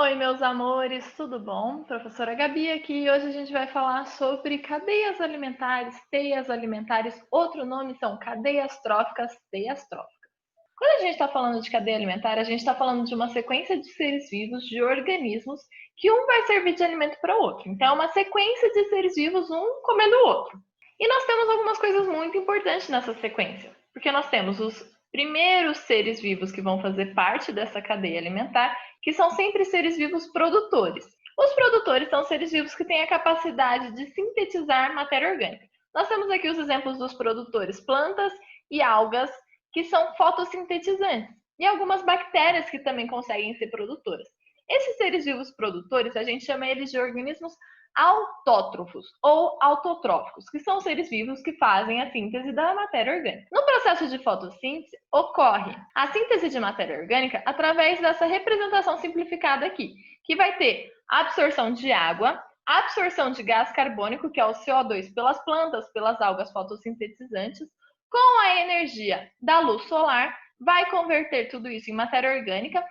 Oi, meus amores, tudo bom? Professora Gabi aqui e hoje a gente vai falar sobre cadeias alimentares, teias alimentares. Outro nome são cadeias tróficas, teias tróficas. Quando a gente está falando de cadeia alimentar, a gente está falando de uma sequência de seres vivos, de organismos, que um vai servir de alimento para o outro. Então, é uma sequência de seres vivos, um comendo o outro. E nós temos algumas coisas muito importantes nessa sequência, porque nós temos os primeiros seres vivos que vão fazer parte dessa cadeia alimentar, que são sempre seres vivos produtores. Os produtores são seres vivos que têm a capacidade de sintetizar matéria orgânica. Nós temos aqui os exemplos dos produtores, plantas e algas, que são fotossintetizantes, e algumas bactérias que também conseguem ser produtoras. Esses seres vivos produtores, a gente chama eles de organismos autótrofos ou autotróficos, que são seres vivos que fazem a síntese da matéria orgânica. No processo de fotossíntese, ocorre a síntese de matéria orgânica através dessa representação simplificada aqui, que vai ter absorção de água, absorção de gás carbônico, que é o CO2, pelas plantas, pelas algas fotossintetizantes, com a energia da luz solar, vai converter tudo isso em matéria orgânica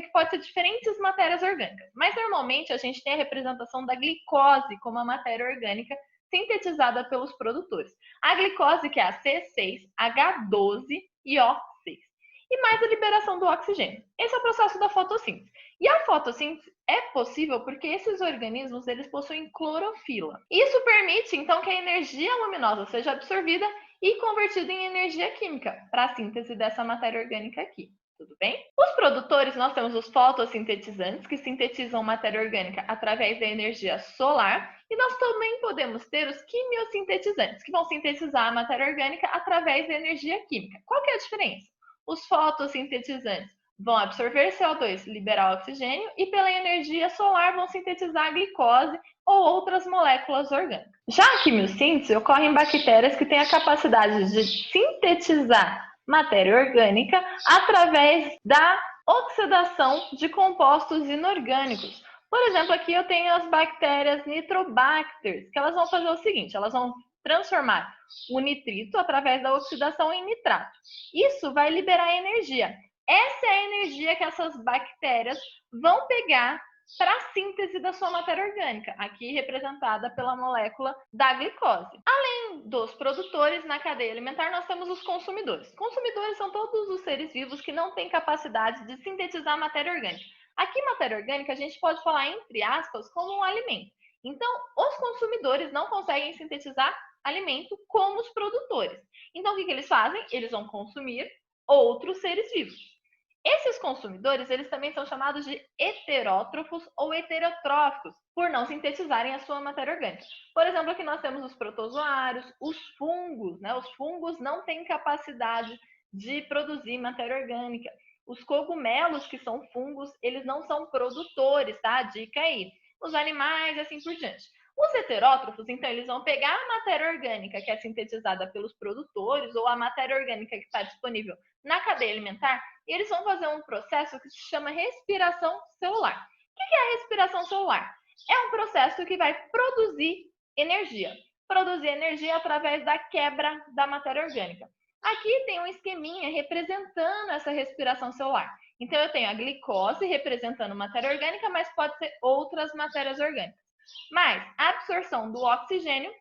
que pode ser diferentes matérias orgânicas, mas normalmente a gente tem a representação da glicose como a matéria orgânica sintetizada pelos produtores. A glicose, que é a C6H12 e O6. E mais a liberação do oxigênio. Esse é o processo da fotossíntese. E a fotossíntese é possível porque esses organismos eles possuem clorofila. Isso permite, então, que a energia luminosa seja absorvida e convertida em energia química para a síntese dessa matéria orgânica aqui. Tudo bem? Os produtores, nós temos os fotossintetizantes, que sintetizam matéria orgânica através da energia solar, e nós também podemos ter os quimiosintetizantes, que vão sintetizar a matéria orgânica através da energia química. Qual que é a diferença? Os fotossintetizantes vão absorver CO2, liberar oxigênio, e pela energia solar vão sintetizar a glicose ou outras moléculas orgânicas. Já a quimiossíntese ocorre em bactérias que têm a capacidade de sintetizar matéria orgânica através da oxidação de compostos inorgânicos. Por exemplo, aqui eu tenho as bactérias Nitrobacter, que elas vão fazer o seguinte, elas vão transformar o nitrito através da oxidação em nitrato. Isso vai liberar energia. Essa é a energia que essas bactérias vão pegar para a síntese da sua matéria orgânica, aqui representada pela molécula da glicose. Além dos produtores, na cadeia alimentar, nós temos os consumidores. Consumidores são todos os seres vivos que não têm capacidade de sintetizar matéria orgânica. Aqui, matéria orgânica, a gente pode falar, entre aspas, como um alimento. Então, os consumidores não conseguem sintetizar alimento como os produtores. Então, o que eles fazem? Eles vão consumir outros seres vivos. Esses consumidores, eles também são chamados de heterótrofos ou heterotróficos, por não sintetizarem a sua matéria orgânica. Por exemplo, aqui nós temos os protozoários, os fungos, né? Os fungos não têm capacidade de produzir matéria orgânica. Os cogumelos, que são fungos, eles não são produtores, tá? Dica aí. Os animais e assim por diante. Os heterótrofos, então, eles vão pegar a matéria orgânica que é sintetizada pelos produtores ou a matéria orgânica que está disponível na cadeia alimentar e eles vão fazer um processo que se chama respiração celular. O que é a respiração celular? É um processo que vai produzir energia. Produzir energia através da quebra da matéria orgânica. Aqui tem um esqueminha representando essa respiração celular. Então, eu tenho a glicose representando matéria orgânica, mas pode ser outras matérias orgânicas. Mais a absorção do oxigênio,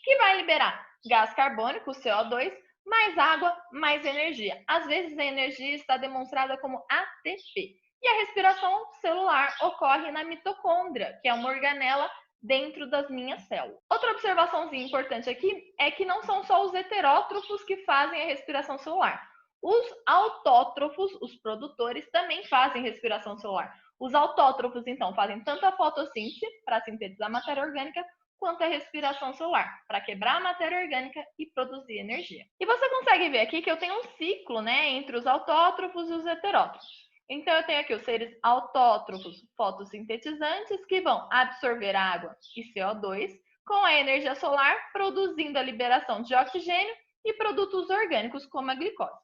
que vai liberar gás carbônico, CO2, mais água, mais energia. Às vezes a energia está demonstrada como ATP. E a respiração celular ocorre na mitocôndria, que é uma organela dentro das minhas células. Outra observaçãozinha importante aqui é que não são só os heterótrofos que fazem a respiração celular. Os autótrofos, os produtores, também fazem respiração celular. Os autótrofos, então, fazem tanto a fotossíntese, para sintetizar matéria orgânica, quanto a respiração celular, para quebrar a matéria orgânica e produzir energia. E você consegue ver aqui que eu tenho um ciclo, né, entre os autótrofos e os heterótrofos. Então, eu tenho aqui os seres autótrofos fotossintetizantes que vão absorver água e CO2 com a energia solar, produzindo a liberação de oxigênio e produtos orgânicos como a glicose.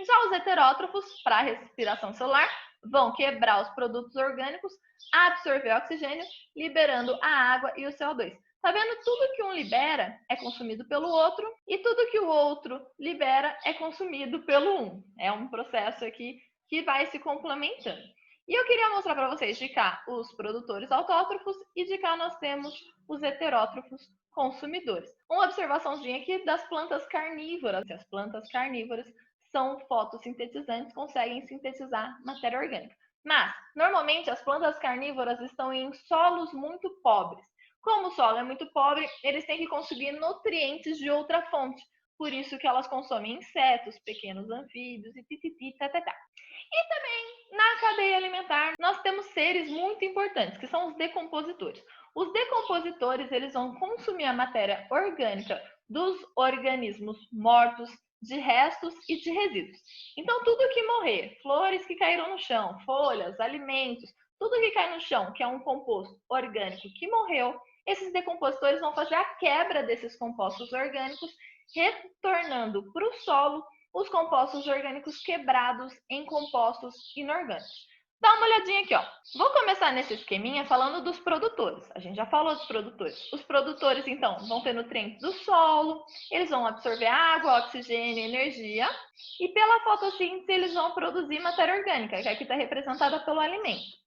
Já os heterótrofos, para a respiração celular, vão quebrar os produtos orgânicos, absorver oxigênio, liberando a água e o CO2. Tá vendo? Tudo que um libera é consumido pelo outro e tudo que o outro libera é consumido pelo um. É um processo aqui que vai se complementando. E eu queria mostrar para vocês de cá os produtores autótrofos e de cá nós temos os heterótrofos consumidores. Uma observaçãozinha aqui das plantas carnívoras. As plantas carnívoras são fotossintetizantes, conseguem sintetizar matéria orgânica. Mas, normalmente, as plantas carnívoras estão em solos muito pobres. Como o solo é muito pobre, eles têm que conseguir nutrientes de outra fonte. Por isso que elas consomem insetos, pequenos anfíbios e tititi, tatatá. E também, na cadeia alimentar, nós temos seres muito importantes, que são os decompositores. Os decompositores, eles vão consumir a matéria orgânica dos organismos mortos, de restos e de resíduos. Então, tudo que morrer, flores que caíram no chão, folhas, alimentos, tudo que cai no chão, que é um composto orgânico que morreu, esses decompositores vão fazer a quebra desses compostos orgânicos, retornando para o solo os compostos orgânicos quebrados em compostos inorgânicos. Dá uma olhadinha aqui, ó. Vou começar nesse esqueminha falando dos produtores. A gente já falou dos produtores. Os produtores, então, vão ter nutrientes do solo, eles vão absorver água, oxigênio, energia, e pela fotossíntese eles vão produzir matéria orgânica, que aqui está representada pelo alimento.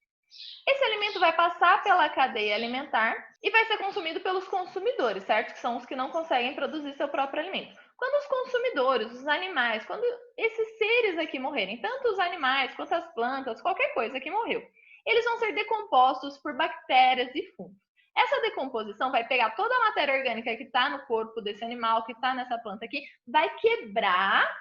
Esse alimento vai passar pela cadeia alimentar e vai ser consumido pelos consumidores, certo? Que são os que não conseguem produzir seu próprio alimento. Quando os consumidores, os animais, quando esses seres aqui morrerem, tanto os animais quanto as plantas, qualquer coisa que morreu, eles vão ser decompostos por bactérias e fungos. Essa decomposição vai pegar toda a matéria orgânica que está no corpo desse animal, que está nessa planta aqui, vai quebrar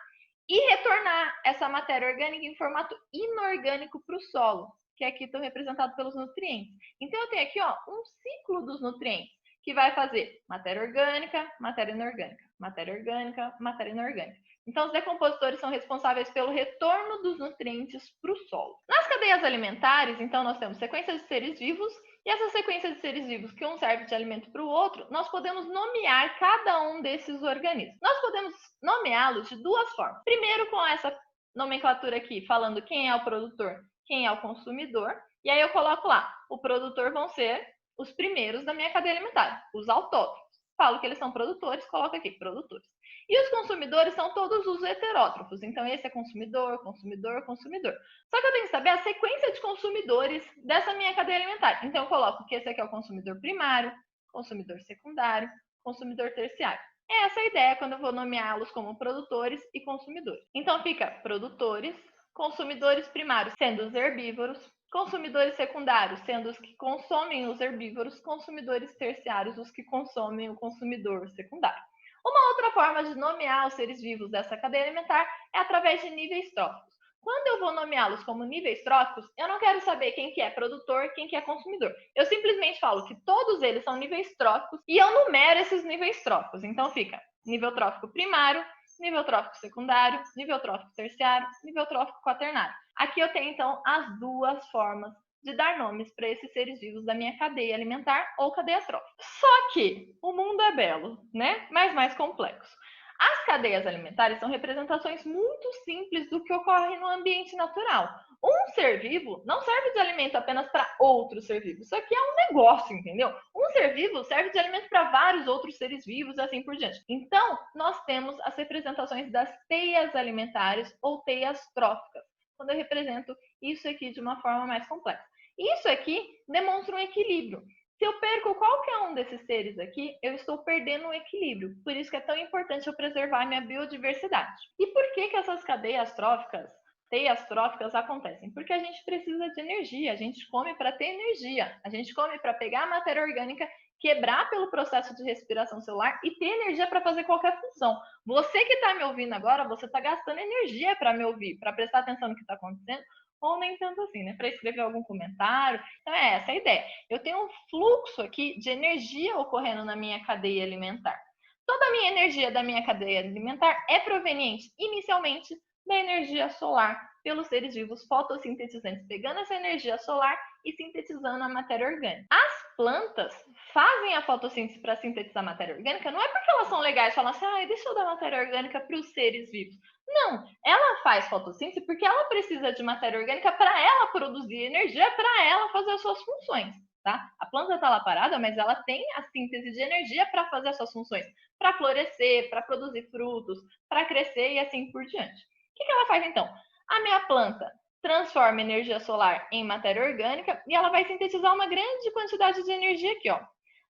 e retornar essa matéria orgânica em formato inorgânico para o solo, que aqui estão representados pelos nutrientes. Então, eu tenho aqui ó, um ciclo dos nutrientes, que vai fazer matéria orgânica, matéria inorgânica, matéria orgânica, matéria inorgânica. Então, os decompositores são responsáveis pelo retorno dos nutrientes para o solo. Nas cadeias alimentares, então, nós temos sequências de seres vivos, e essa sequência de seres vivos, que um serve de alimento para o outro, nós podemos nomear cada um desses organismos. Nós podemos nomeá-los de duas formas. Primeiro, com essa nomenclatura aqui, falando quem é o produtor, quem é o consumidor, e aí eu coloco lá, o produtor vão ser os primeiros da minha cadeia alimentar, os autótrofos. Falo que eles são produtores, coloco aqui, produtores. E os consumidores são todos os heterótrofos. Então, esse é consumidor, consumidor, consumidor. Só que eu tenho que saber a sequência de consumidores dessa minha cadeia alimentar. Então, eu coloco que esse aqui é o consumidor primário, consumidor secundário, consumidor terciário. É essa a ideia quando eu vou nomeá-los como produtores e consumidores. Então, fica produtores, consumidores primários, sendo os herbívoros, consumidores secundários, sendo os que consomem os herbívoros, consumidores terciários, os que consomem o consumidor secundário. Uma outra forma de nomear os seres vivos dessa cadeia alimentar é através de níveis tróficos. Quando eu vou nomeá-los como níveis tróficos, eu não quero saber quem que é produtor, quem que é consumidor. Eu simplesmente falo que todos eles são níveis tróficos e eu numero esses níveis tróficos. Então fica nível trófico primário, nível trófico secundário, nível trófico terciário, nível trófico quaternário. Aqui eu tenho, então, as duas formas de dar nomes para esses seres vivos da minha cadeia alimentar ou cadeia trófica. Só que o mundo é belo, né? Mas mais complexo. As cadeias alimentares são representações muito simples do que ocorre no ambiente natural. Um ser vivo não serve de alimento apenas para outro ser vivo. Isso aqui é um negócio, entendeu? Um ser vivo serve de alimento para vários outros seres vivos e assim por diante. Então, nós temos as representações das teias alimentares ou teias tróficas, quando eu represento isso aqui de uma forma mais complexa. Isso aqui demonstra um equilíbrio. Se eu perco qualquer um desses seres aqui, eu estou perdendo o equilíbrio. Por isso que é tão importante eu preservar a minha biodiversidade. E por que essas cadeias tróficas, teias tróficas acontecem? Porque a gente precisa de energia, a gente come para ter energia, a gente come para pegar a matéria orgânica, quebrar pelo processo de respiração celular e ter energia para fazer qualquer função. Você que está me ouvindo agora, você está gastando energia para me ouvir, para prestar atenção no que está acontecendo, ou nem tanto assim, né? Para escrever algum comentário. Então, é essa a ideia. Eu tenho um fluxo aqui de energia ocorrendo na minha cadeia alimentar. Toda a minha energia da minha cadeia alimentar é proveniente, inicialmente, da energia solar, pelos seres vivos fotossintetizantes, pegando essa energia solar e sintetizando a matéria orgânica. As plantas fazem a fotossíntese para sintetizar a matéria orgânica, não é porque elas são legais, falam assim, deixa eu dar matéria orgânica para os seres vivos. Não, ela faz fotossíntese porque ela precisa de matéria orgânica para ela produzir energia, para ela fazer as suas funções, tá? A planta está lá parada, mas ela tem a síntese de energia para fazer as suas funções, para florescer, para produzir frutos, para crescer e assim por diante. O que ela faz então? A minha planta transforma energia solar em matéria orgânica e ela vai sintetizar uma grande quantidade de energia aqui, ó.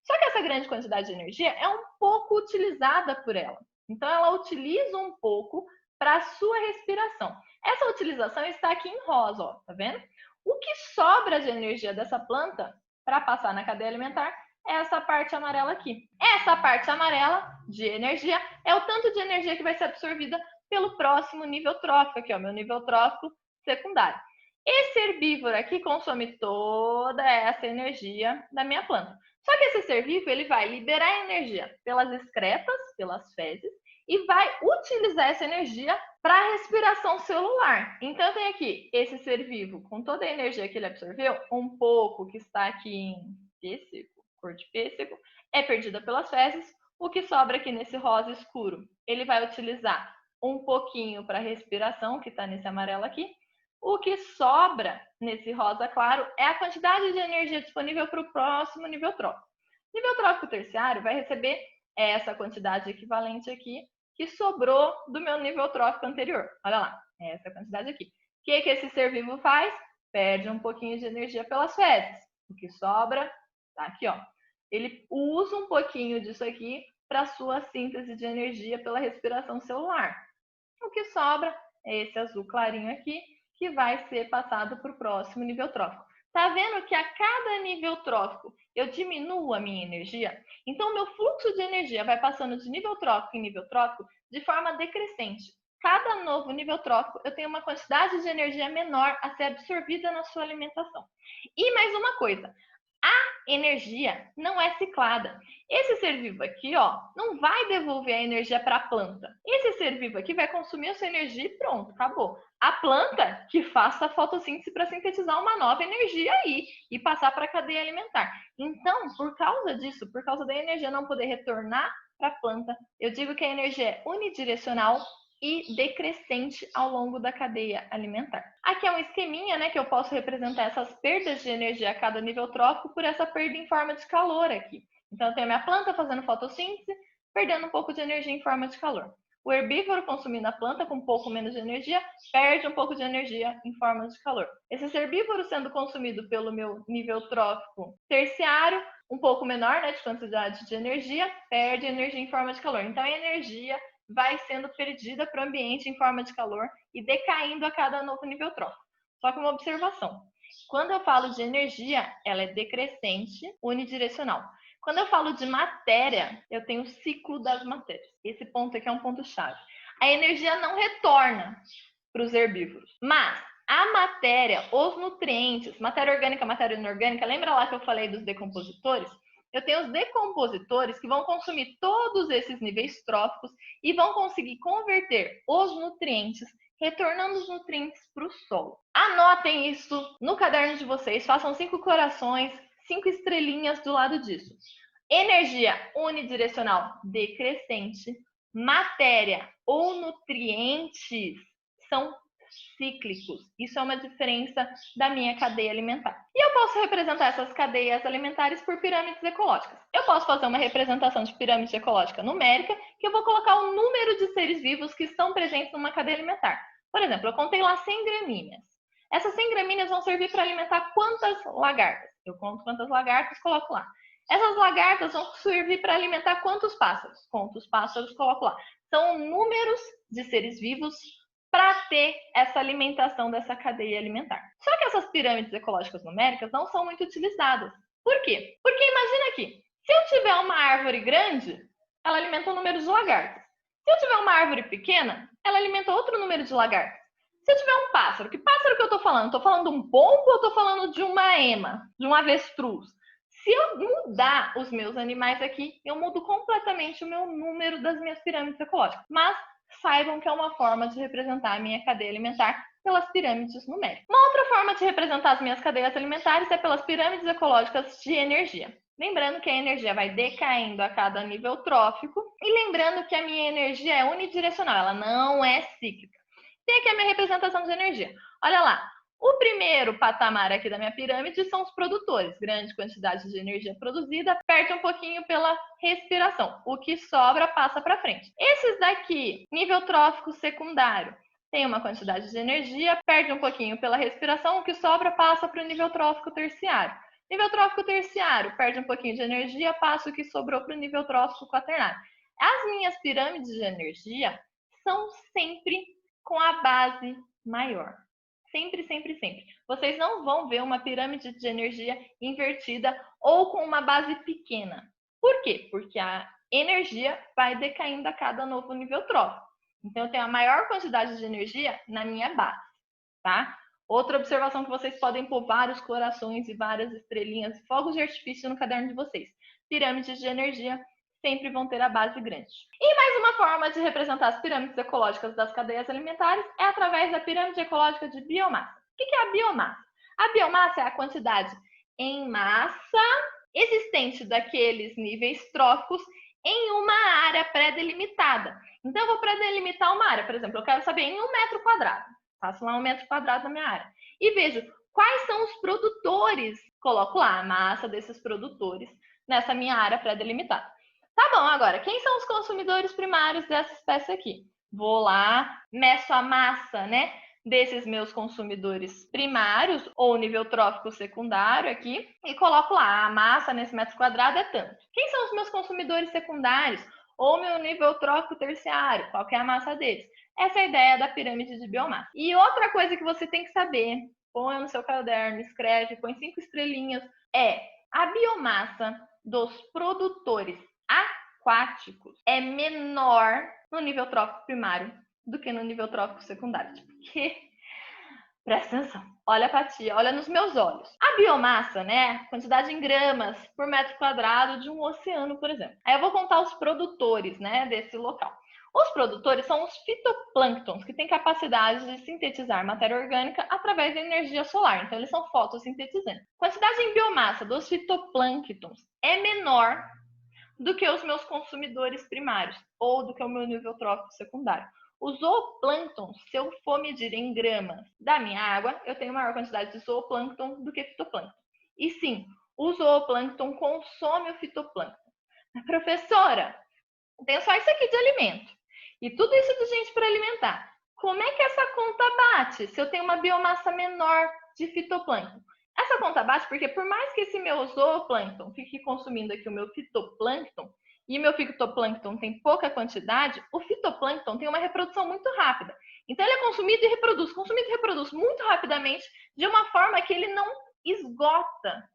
Só que essa grande quantidade de energia é um pouco utilizada por ela. Então, ela utiliza um pouco para a sua respiração. Essa utilização está aqui em rosa, ó, tá vendo? O que sobra de energia dessa planta para passar na cadeia alimentar é essa parte amarela aqui. Essa parte amarela de energia é o tanto de energia que vai ser absorvida pelo próximo nível trófico, aqui, ó, meu nível trófico secundário. Esse herbívoro aqui consome toda essa energia da minha planta. Só que esse ser vivo, ele vai liberar energia pelas excretas, pelas fezes, e vai utilizar essa energia para a respiração celular. Então, tem aqui esse ser vivo com toda a energia que ele absorveu, um pouco que está aqui em pêssego, cor de pêssego, é perdida pelas fezes. O que sobra aqui nesse rosa escuro, ele vai utilizar um pouquinho para a respiração, que está nesse amarelo aqui. O que sobra nesse rosa claro é a quantidade de energia disponível para o próximo nível trófico. Nível trófico terciário vai receber essa quantidade equivalente aqui, que sobrou do meu nível trófico anterior. Olha lá, essa quantidade aqui. O que esse ser vivo faz? Perde um pouquinho de energia pelas fezes. O que sobra, tá aqui, ó. Ele usa um pouquinho disso aqui para sua síntese de energia pela respiração celular. O que sobra é esse azul clarinho aqui, que vai ser passado para o próximo nível trófico. Tá vendo que a cada nível trófico eu diminuo a minha energia? Então, o meu fluxo de energia vai passando de nível trófico em nível trófico de forma decrescente. Cada novo nível trófico, eu tenho uma quantidade de energia menor a ser absorvida na sua alimentação. E mais uma coisa, a energia não é ciclada. Esse ser vivo aqui, ó, não vai devolver a energia para a planta. Esse ser vivo aqui vai consumir a sua energia e pronto, acabou. A planta que faça a fotossíntese para sintetizar uma nova energia aí e passar para a cadeia alimentar. Então, por causa disso, por causa da energia não poder retornar para a planta, eu digo que a energia é unidirecional e decrescente ao longo da cadeia alimentar. Aqui é um esqueminha, né, que eu posso representar essas perdas de energia a cada nível trófico por essa perda em forma de calor aqui. Então, eu tenho a minha planta fazendo fotossíntese, perdendo um pouco de energia em forma de calor. O herbívoro consumindo a planta com um pouco menos de energia, perde um pouco de energia em forma de calor. Esse herbívoro sendo consumido pelo meu nível trófico terciário, um pouco menor, né, de quantidade de energia, perde energia em forma de calor. Então, a energia vai sendo perdida para o ambiente em forma de calor e decaindo a cada novo nível trófico. Só que uma observação, quando eu falo de energia, ela é decrescente, unidirecional. Quando eu falo de matéria, eu tenho o ciclo das matérias. Esse ponto aqui é um ponto-chave. A energia não retorna para os herbívoros, mas a matéria, os nutrientes, matéria orgânica, matéria inorgânica, lembra lá que eu falei dos decompositores? Eu tenho os decompositores que vão consumir todos esses níveis tróficos e vão conseguir converter os nutrientes, retornando os nutrientes para o solo. Anotem isso no caderno de vocês, façam 5 corações, 5 estrelinhas do lado disso. Energia unidirecional decrescente, matéria ou nutrientes são cíclicos. Isso é uma diferença da minha cadeia alimentar. E eu posso representar essas cadeias alimentares por pirâmides ecológicas. Eu posso fazer uma representação de pirâmide ecológica numérica, que eu vou colocar o número de seres vivos que estão presentes numa cadeia alimentar. Por exemplo, eu contei lá 100 gramíneas. Essas 100 gramíneas vão servir para alimentar quantas lagartas? Eu conto quantas lagartas, coloco lá. Essas lagartas vão servir para alimentar quantos pássaros? Conto os pássaros, coloco lá. São números de seres vivos para ter essa alimentação dessa cadeia alimentar. Só que essas pirâmides ecológicas numéricas não são muito utilizadas. Por quê? Porque imagina aqui, se eu tiver uma árvore grande, ela alimenta um número de lagartas. Se eu tiver uma árvore pequena, ela alimenta outro número de lagartas. Se eu tiver um pássaro, que pássaro que eu estou falando? Estou falando de um pombo ou estou falando de uma ema, de um avestruz? Se eu mudar os meus animais aqui, eu mudo completamente o meu número das minhas pirâmides ecológicas. Mas saibam que é uma forma de representar a minha cadeia alimentar pelas pirâmides numéricas. Uma outra forma de representar as minhas cadeias alimentares é pelas pirâmides ecológicas de energia. Lembrando que a energia vai decaindo a cada nível trófico e lembrando que a minha energia é unidirecional, ela não é cíclica. Tem aqui a minha representação de energia. Olha lá, o primeiro patamar aqui da minha pirâmide são os produtores. Grande quantidade de energia produzida, perde um pouquinho pela respiração. O que sobra passa para frente. Esses daqui, nível trófico secundário, tem uma quantidade de energia, perde um pouquinho pela respiração, o que sobra passa para o nível trófico terciário. Nível trófico terciário, perde um pouquinho de energia, passa o que sobrou para o nível trófico quaternário. As minhas pirâmides de energia são sempre com a base maior. Sempre, sempre, sempre. Vocês não vão ver uma pirâmide de energia invertida ou com uma base pequena. Por quê? Porque a energia vai decaindo a cada novo nível trófico. Então, eu tenho a maior quantidade de energia na minha base, tá? Outra observação que vocês podem pôr vários corações e várias estrelinhas e fogos de artifício no caderno de vocês. Pirâmides de energia sempre vão ter a base grande. E mais uma forma de representar as pirâmides ecológicas das cadeias alimentares é através da pirâmide ecológica de biomassa. O que é a biomassa? A biomassa é a quantidade em massa existente daqueles níveis tróficos em uma área pré-delimitada. Então, eu vou pré-delimitar uma área, por exemplo, eu quero saber em 1 metro quadrado. Faço lá 1 metro quadrado na minha área. E vejo quais são os produtores. Coloco lá a massa desses produtores nessa minha área pré-delimitada. Tá bom, agora, quem são os consumidores primários dessa espécie aqui? Vou lá, meço a massa, né, desses meus consumidores primários, ou nível trófico secundário aqui, e coloco lá, a massa nesse metro quadrado é tanto. Quem são os meus consumidores secundários? Ou meu nível trófico terciário? Qual que é a massa deles? Essa é a ideia da pirâmide de biomassa. E outra coisa que você tem que saber, põe no seu caderno, escreve, põe 5 estrelinhas, é a biomassa dos produtores aquáticos é menor no nível trófico primário do que no nível trófico secundário. Porque, presta atenção, olha pra tia, olha nos meus olhos. A biomassa, né, quantidade em gramas por metro quadrado de um oceano, por exemplo. Aí eu vou contar os produtores, né, desse local. Os produtores são os fitoplânctons, que têm capacidade de sintetizar matéria orgânica através da energia solar. Então, eles são fotossintetizantes. A quantidade em biomassa dos fitoplânctons é menor do que os meus consumidores primários ou do que o meu nível trófico secundário. O zooplâncton, se eu for medir em gramas da minha água, eu tenho maior quantidade de zooplâncton do que fitoplâncton. E sim, o zooplâncton consome o fitoplâncton. Professora, tem só isso aqui de alimento e tudo isso de gente para alimentar. Como é que essa conta bate se eu tenho uma biomassa menor de fitoplâncton? Essa conta bate porque por mais que esse meu zooplâncton fique consumindo aqui o meu fitoplâncton, e o meu fitoplâncton tem pouca quantidade, o fitoplâncton tem uma reprodução muito rápida. Então ele é consumido e reproduz muito rapidamente, de uma forma que ele não esgota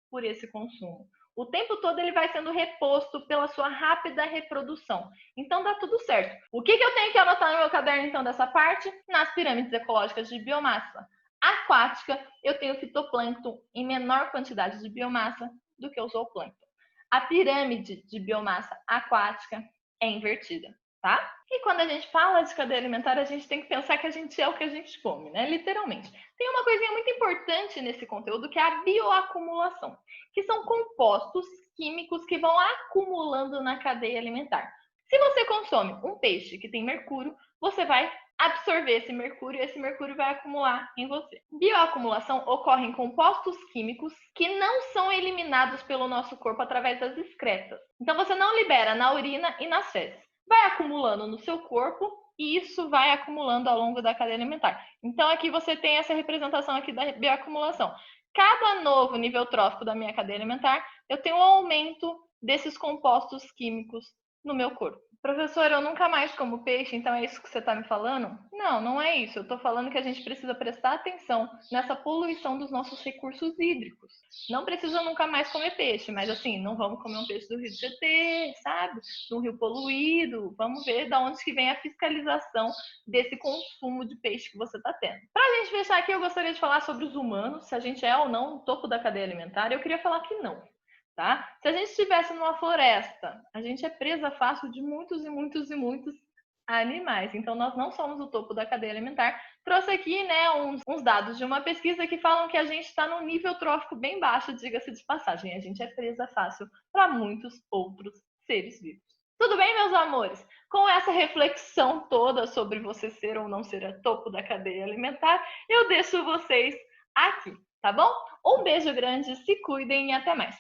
por esse consumo. O tempo todo ele vai sendo reposto pela sua rápida reprodução. Então dá tudo certo. O que eu tenho que anotar no meu caderno então dessa parte? Nas pirâmides ecológicas de biomassa aquática, eu tenho fitoplâncton em menor quantidade de biomassa do que o zooplâncton. A pirâmide de biomassa aquática é invertida, tá? E quando a gente fala de cadeia alimentar, a gente tem que pensar que a gente é o que a gente come, né? Literalmente. Tem uma coisinha muito importante nesse conteúdo que é a bioacumulação, que são compostos químicos que vão acumulando na cadeia alimentar. Se você consome um peixe que tem mercúrio, você vai absorver esse mercúrio e esse mercúrio vai acumular em você. Bioacumulação ocorre em compostos químicos que não são eliminados pelo nosso corpo através das excretas. Então você não libera na urina e nas fezes. Vai acumulando no seu corpo e isso vai acumulando ao longo da cadeia alimentar. Então aqui você tem essa representação aqui da bioacumulação. Cada novo nível trófico da minha cadeia alimentar, eu tenho um aumento desses compostos químicos no meu corpo. Professor, eu nunca mais como peixe, então é isso que você está me falando? Não, não é isso. Eu estou falando que a gente precisa prestar atenção nessa poluição dos nossos recursos hídricos. Não precisa nunca mais comer peixe, mas assim, não vamos comer um peixe do Rio de Tietê, sabe? De um rio poluído. Vamos ver de onde que vem a fiscalização desse consumo de peixe que você está tendo. Para a gente fechar aqui, eu gostaria de falar sobre os humanos, se a gente é ou não o topo da cadeia alimentar. Eu queria falar que não. Tá? Se a gente estivesse numa floresta, a gente é presa fácil de muitos e muitos e muitos animais. Então, nós não somos o topo da cadeia alimentar. Trouxe aqui, né, uns dados de uma pesquisa que falam que a gente está num nível trófico bem baixo, diga-se de passagem. A gente é presa fácil para muitos outros seres vivos. Tudo bem, meus amores? Com essa reflexão toda sobre você ser ou não ser o topo da cadeia alimentar, eu deixo vocês aqui, tá bom? Um beijo grande, se cuidem e até mais.